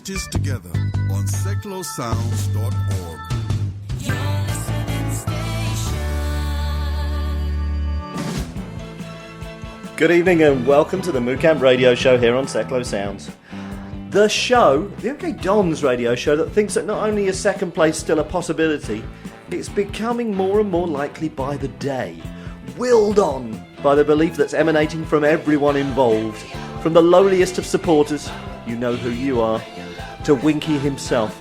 cities together on seclosounds.org. Your listening station. Good evening and welcome to the MooCamp Radio Show here on Seclo Sounds. The show, the MK Dons radio show that thinks that not only is second place still a possibility, it's becoming more and more likely by the day. Willed on by the belief that's emanating from everyone involved, from the lowliest of supporters, you know who you are, to Winky himself.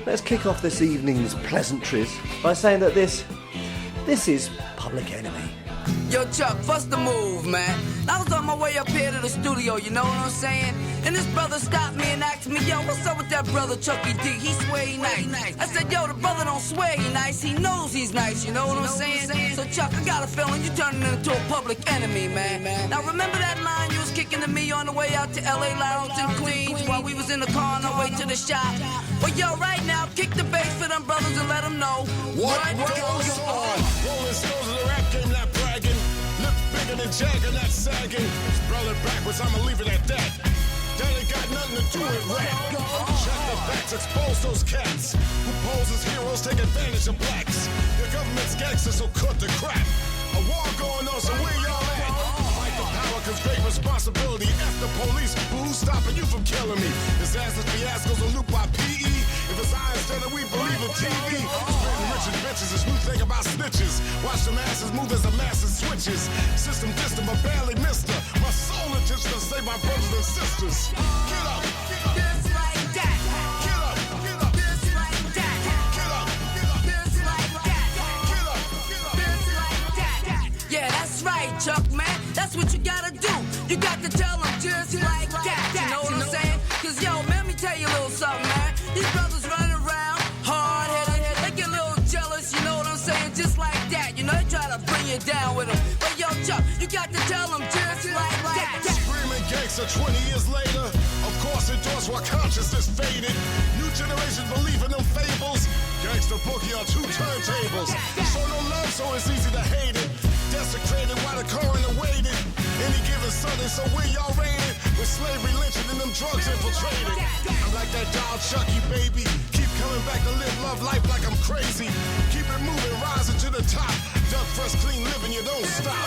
Let's kick off this evening's pleasantries by saying that this is Public Enemy. Yo, Chuck, what's the move, man? I was on my way up here to the studio, you know what I'm saying? And this brother stopped me and asked me, yo, what's up with that brother Chucky D? He swear he nice. I said, yo, the brother don't swear he nice, he knows he's nice, you know what I'm saying? So, Chuck, I got a feeling you turning into a public enemy, man. Now, remember that line you was kicking to me on the way out to L.A. Lounge in Queens while we was in the car on our way to the shop? Well, yo, right now, kick the bass for them brothers and let them know what goes on. Rolling stones of the rap game, not bragging. Lip bigger than Jagger, not sagging. Spell it backwards, I'ma leave it at that. That ain't got nothing to do with rap. Check the facts, expose those cats who pose as heroes, take advantage of blacks. The government's gangsters, so cut the crap. A war going on, so where y'all at? Fight the power, cause great responsibility. F the police, but who's stopping you from killing me? Disasters, fiascos, and loop by P.E. If it's I instead of we believe in TV. Spreading riches, bitches, this new thing about snitches. Watch the masses move as the masses switches. System distant, but barely missed her. My soul intention to save my brothers and sisters. Get up, just like that. Get up, just like that. Get up, just like that. Get up, just like that. Yeah, that's right, Chuck, man. That's what you gotta do. You got to tell them just like that. You know what I'm saying? Cause yo, man, let me tell you a little something, man. These brothers running around, hard-headed, they get a little jealous, you know what I'm saying? Just like that, you know, they try to bring you down with them. But yo, Chuck, you got to tell them just like that. Screaming gangster 20 years later. Of course, endorsed while consciousness faded. New generations believe in them fables. Gangster bookie on 2 turntables. Show no love, so it's easy to hate it. Desecrated while the coroner waited. Any given Sunday, so where y'all rated? With slavery lynching and them drugs infiltrated. I'm like that dog Chucky, baby. Keep coming back to live love life like I'm crazy. Keep it moving, rising to the top. Duck fresh, clean living, you don't stop.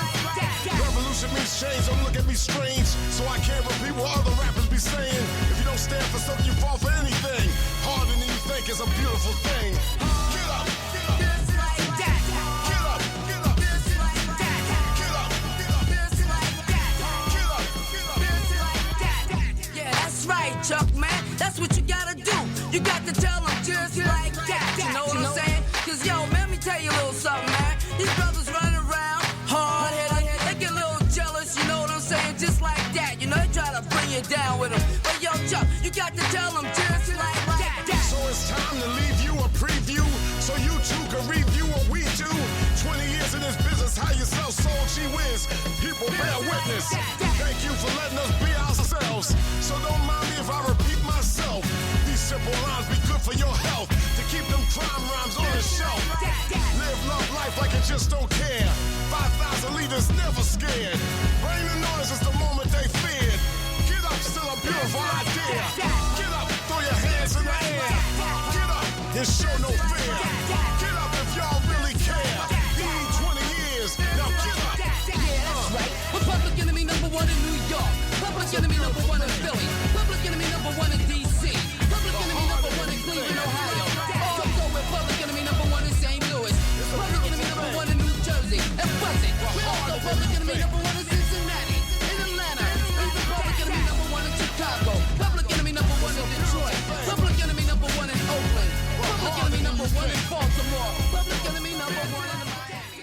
Revolution means change, don't look at me strange. So I can't repeat what other rappers be saying. If you don't stand for something, you fall for anything. Harder than you think is a beautiful thing. Get up, Just like that. get up, Just like that. get up, Just like that. get up. Just like that. Yeah, that's right, Chuck, man. That's what you gotta do. You got to tell them just like that. You know what I'm saying? Cause yo, man, let me tell you a little something, man. These brothers running around, hard-headed, they get a little jealous, you know what I'm saying? Just like that. You know, they try to bring you down with them. But yo, Chuck, you got to tell them just like that. So it's time to leave you a preview, so you too can review what we do. 20 years in this business, how you sell soul, gee whiz. People bear witness. Thank you for letting us be ourselves. So don't mind me if I repeat myself. These simple lines be good for your health. To keep them crime rhymes on the shelf. Live love life like you just don't care. 5,000 leaders never scared. Rain and noise is the moment they feared. Get up, still a beautiful idea. Get up, throw your hands in the air. Get up and show no fear. Get up if y'all really care. We need 20 years, now get up. Yeah, that's right. We're public enemy number 1 in New York. Public enemy number 1 in Philly. Public enemy number 1 in D.C. Public enemy number 1 in Cleveland, Ohio. Also, we're public enemy number 1 in St. Louis. Public enemy number 1 in New Jersey. And Buzzing. We're also public enemy number 1 in Cincinnati. In Atlanta. And the public enemy number 1 in Chicago. Public enemy number 1 in Detroit. Public enemy number 1 in Oakland. Public enemy number 1 in Baltimore. Public enemy number 1 in Miami.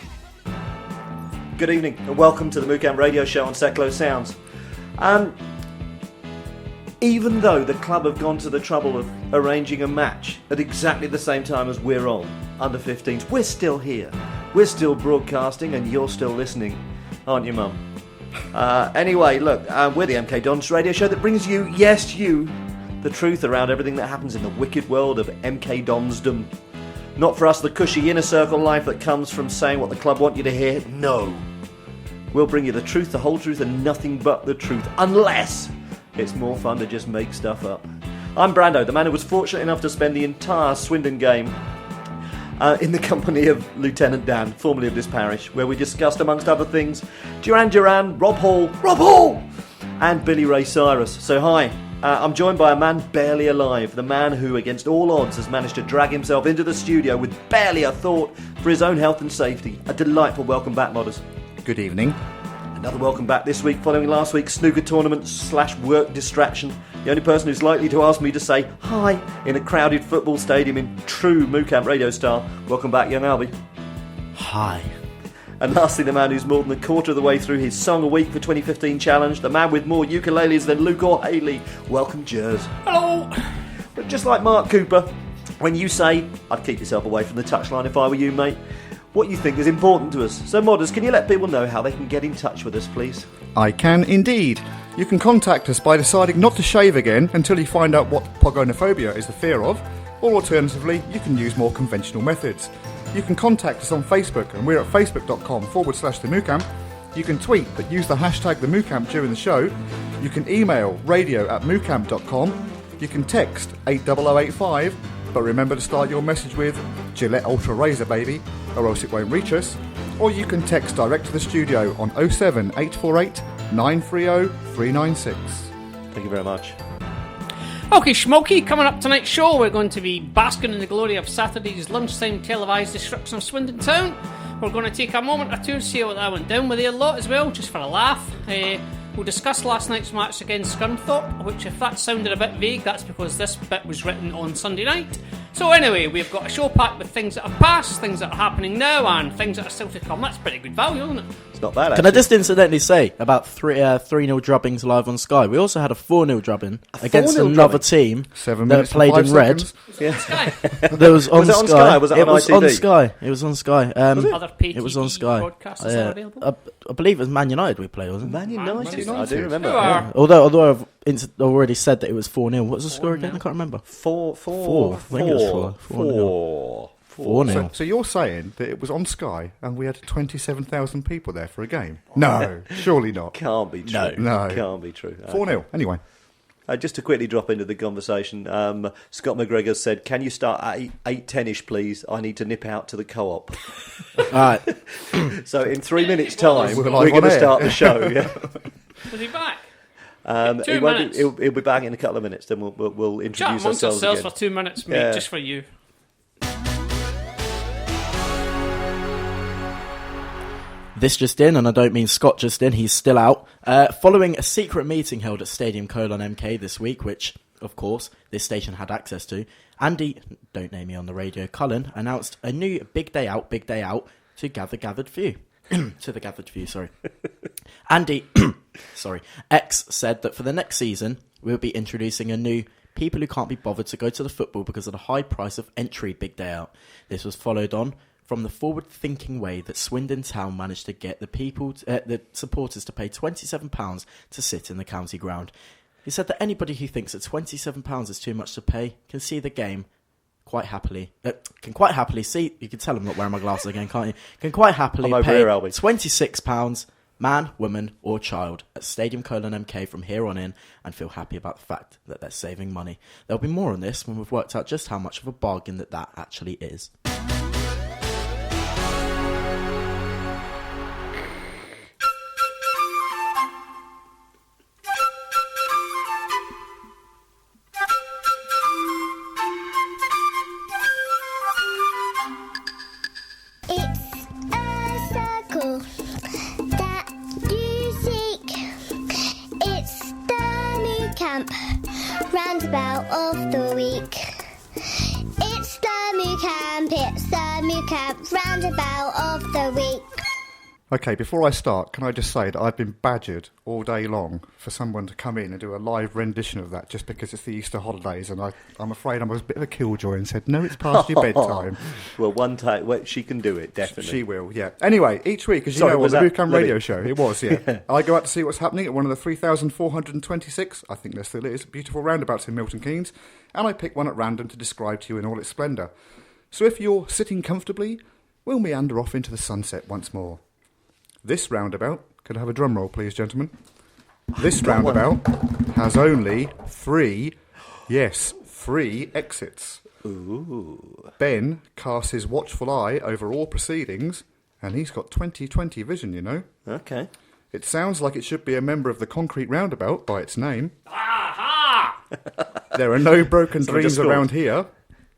Good evening and welcome to the MooCamp Radio Show on Seclo Sounds. Even though the club have gone to the trouble of arranging a match at exactly the same time as we're on, under 15s, we're still here. We're still broadcasting and you're still listening, aren't you, Mum? Anyway, look, we're the MK Dons radio show that brings you, yes, you, the truth around everything that happens in the wicked world of MK Donsdom. Not for us the cushy inner circle life that comes from saying what the club want you to hear. No. We'll bring you the truth, the whole truth, and nothing but the truth. Unless it's more fun to just make stuff up. I'm Brando, the man who was fortunate enough to spend the entire Swindon game in the company of Lieutenant Dan, formerly of this parish, where we discussed, amongst other things, Duran Duran, Rob Hall, and Billy Ray Cyrus. So hi, I'm joined by a man barely alive, the man who, against all odds, has managed to drag himself into the studio with barely a thought for his own health and safety. A delightful welcome back, modders. Good evening. Another welcome back this week, following last week's snooker tournament / work distraction. The only person who's likely to ask me to say hi in a crowded football stadium in true MooCamp Radio style. Welcome back, Young Alby. Hi. And lastly, the man who's more than a quarter of the way through his Song a Week for 2015 challenge, the man with more ukuleles than Luke or Haley. Welcome, Jers. Hello. But just like Mark Cooper, when you say, I'd keep yourself away from the touchline if I were you, mate, what you think is important to us. So, modders, can you let people know how they can get in touch with us, please? I can indeed. You can contact us by deciding not to shave again until you find out what pogonophobia is the fear of, or alternatively, you can use more conventional methods. You can contact us on Facebook, and we're at facebook.com/TheMooCamp. You can tweet, but use the hashtag TheMooCamp during the show. You can email radio@moocamp.com. You can text 80085, but remember to start your message with Gillette Ultra Razor, baby, or else it won't reach us. Or you can text direct to the studio on 07848 930 396. Thank you very much. Okay, Schmokey, coming up tonight's show, we're going to be basking in the glory of Saturday's lunchtime televised destruction of Swindon Town. We're going to take a moment or two to see what that went down with their lot as well, just for a laugh. We'll discuss last night's match against Scunthorpe, which, if that sounded a bit vague, that's because this bit was written on Sunday night. So anyway, we've got a show packed with things that have passed, things that are happening now, and things that are still to come. That's pretty good value, isn't it? It's not bad, actually. Can I just incidentally say about 3-0 drubbings live on Sky? We also had a 4-0 drubbing against another team 7 that minutes played in red. Yeah. Sky. That was on Was it on Sky? Was it on ITV? On Sky. It was on Sky. Other pay it was on TV Sky. broadcasts are available. I believe it was Man United we played, wasn't it? Man United. I do United. remember. Yeah. Although I've already said that it was 4-0. What was the score again? I can't remember. 4. I think it was 4. 4-0. So you're saying that it was on Sky and we had 27,000 people there for a game? No, surely not. Can't be true. No. Can't be true. 4-0. Anyway. Just to quickly drop into the conversation, Scott McGregor said, "Can you start at 8:10ish, please? I need to nip out to the co-op." Alright. So in 3 minutes' time, We're we're live going on to air. start the show. Yeah. Was he back? 2 2 minutes. He'll be back in a couple of minutes. Then we'll Chat introduce amongst ourselves ourselves again. for 2 minutes, mate, Yeah. just for you. This just in, and I don't mean Scott just in, he's still out. Following a secret meeting held at Stadium MK this week, which, of course, this station had access to, Andy, don't name me on the radio, Cullen, announced a new big day out to gathered few. To the gathered few, sorry. Andy, X said that for the next season, we'll be introducing a new people who can't be bothered to go to the football because of the high price of entry big day out. This was followed on from the forward-thinking way that Swindon Town managed to get the supporters to pay £27 to sit in the county ground. He said that anybody who thinks that £27 is too much to pay can see the game quite happily. Can quite happily see. You can tell I'm not wearing my glasses again, can't you? Can quite happily I'm over pay here, Albie. £26, man, woman, or child at Stadium MK from here on in, and feel happy about the fact that they're saving money. There'll be more on this when we've worked out just how much of a bargain that actually is. Roundabout of the week. It's the MooCamp roundabout of the week. Okay, before I start, can I just say that I've been badgered all day long for someone to come in and do a live rendition of that just because it's the Easter holidays, and I'm afraid I'm a bit of a killjoy and said, no, it's past your bedtime. Well, one time, she can do it, definitely. She will, yeah. Anyway, each week, as you Sorry, know, on was the that MooCamp Libby? Radio Show, it was, yeah. I go out to see what's happening at one of the 3,426, I think there still is, beautiful roundabouts in Milton Keynes, and I pick one at random to describe to you in all its splendour. So if you're sitting comfortably, we'll meander off into the sunset once more. This roundabout, could I have a drum roll, please, gentlemen? This roundabout has only 3 Yes, 3 exits. Ooh. Ben casts his watchful eye over all proceedings, and he's got 20/20 vision, you know. Okay. It sounds like it should be a member of the Concrete Roundabout by its name. Aha! There are no broken Someone dreams just scored. around here,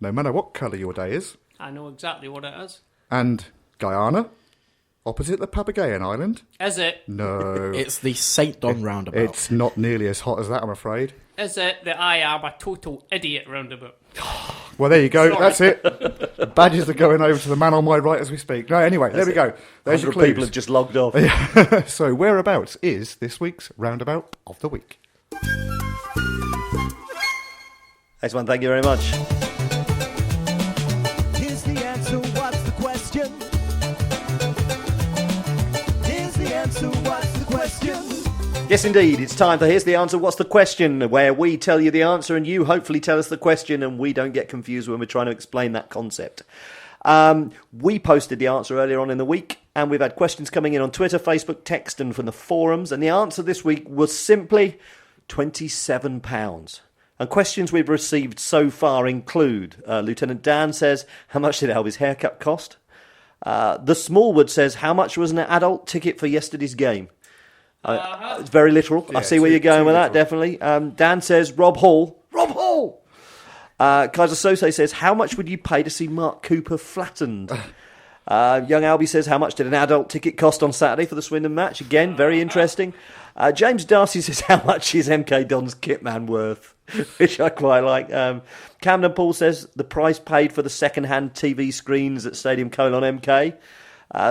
no matter what colour your day is. I know exactly what it is. And Guyana, opposite the Papagayan Island. Is it? No, It's the St. Don roundabout. it's not nearly as hot as that, I'm afraid. Is it that I am a total idiot roundabout? Well, there you go. Sorry. That's it. Badges are going over to the man on my right as we speak. No, anyway, there we go. There's your 100 people clues. have just logged off. So, whereabouts is this week's Roundabout of the Week? Excellent, thank you very much. Here's the answer, what's the question? Here's the answer, what's the question? Yes, indeed. It's time for Here's the Answer, What's the Question, where we tell you the answer and you hopefully tell us the question and we don't get confused when we're trying to explain that concept. We posted the answer earlier on in the week and we've had questions coming in on Twitter, Facebook, text and from the forums, and the answer this week was simply £27. And questions we've received so far include Lieutenant Dan says, how much did Alby's haircut cost? The Smallwood says, how much was an adult ticket for yesterday's game? It's very literal. I see where you're going with that, definitely. Dan says, Rob Hall. Rob Hall! Kaiser Sose says, how much would you pay to see Mark Cooper flattened? Young Alby says, how much did an adult ticket cost on Saturday for the Swindon match? Again, very interesting. James Darcy says, how much is MK Don's kitman worth? Which I quite like. Camden Paul says, the price paid for the second-hand TV screens at Stadium MK.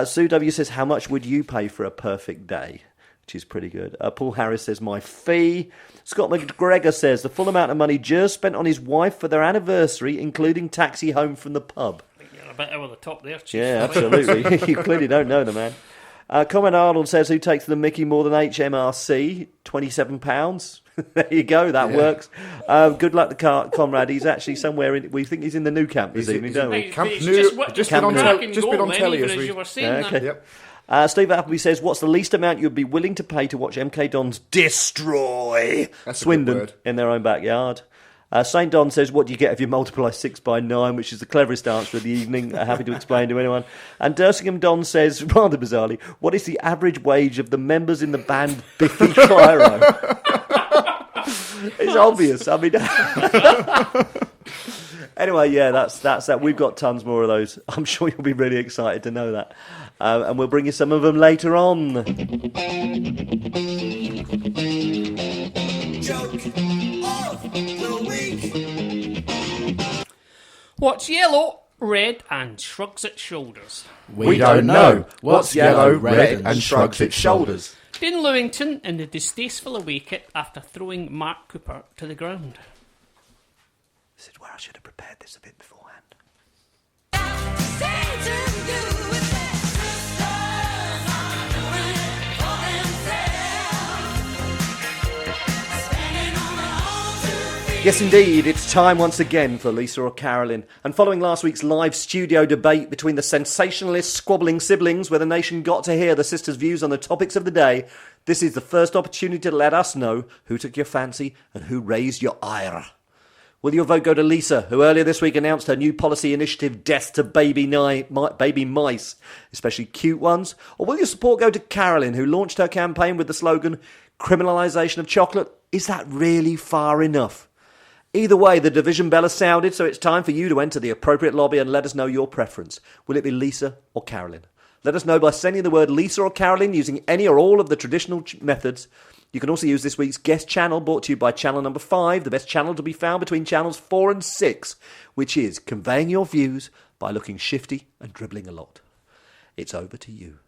Sue W says, how much would you pay for a perfect day? Which is pretty good. Paul Harris says, my fee. Scott McGregor says, the full amount of money Jers spent on his wife for their anniversary, including taxi home from the pub. You're a bit over the top there, Chief. Yeah, absolutely. You clearly don't know the man. Comment Arnold says, who takes the mickey more than HMRC? £27. There you go, that works. Good luck to Conrad. He's actually somewhere in, we think he's in the new camp this evening, don't we? Camp It's New, just been on cracking just been goal on then, telly even as as we... you were saying that. Okay. Yep. Steve Appleby says, what's the least amount you'd be willing to pay to watch MK Dons destroy That's a good Swindon word. in their own backyard? St. Don says, what do you get if you multiply 6 by 9, which is the cleverest answer of the evening. Happy to explain to anyone. And Dersingham Don says, rather bizarrely, what is the average wage of the members in the band Biffy Clyro? It's obvious. I mean... Anyway, yeah, that's that. We've got tons more of those. I'm sure you'll be really excited to know that. And we'll bring you some of them later on. Joke of the week. What's yellow, red, and shrugs its shoulders? We don't know. What's yellow, red, and shrugs its shoulders? Dean Lewington in the distasteful away kit after throwing Mark Cooper to the ground. This is where I should have prepared this a bit beforehand. Yes, indeed, it's time once again for Lisa or Carolyn. And following last week's live studio debate between the sensationalist squabbling siblings where the nation got to hear the sisters' views on the topics of the day, this is the first opportunity to let us know who took your fancy and who raised your ire. Will your vote go to Lisa, who earlier this week announced her new policy initiative, Death to Baby Mice, especially cute ones? Or will your support go to Carolyn, who launched her campaign with the slogan, Criminalisation of chocolate? Is that really far enough? Either way, the division bell has sounded, so it's time for you to enter the appropriate lobby and let us know your preference. Will it be Lisa or Carolyn? Let us know by sending the word Lisa or Carolyn using any or all of the traditional methods. You can also use this week's guest channel, brought to you by channel number 5, the best channel to be found between channels 4 and 6, which is conveying your views by looking shifty and dribbling a lot. It's over to you.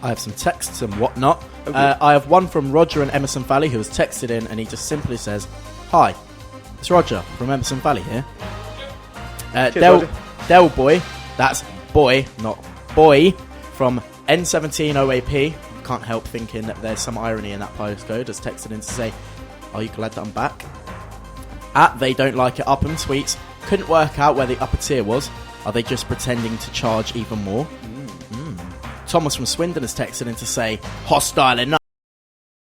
I have some texts and whatnot. I have one from Roger in Emerson Valley who has texted in and he just simply says, "Hi, it's Roger from Emerson Valley here. Del Boy, that's boy, not boy, from N17 OAP. Can't help thinking that there's some irony in that postcode, has texted in to say, are you glad that I'm back? At They Don't Like It Upham tweets, couldn't work out where the upper tier was. Are they just pretending to charge even more? Thomas from Swindon has texted in to say, hostile enough.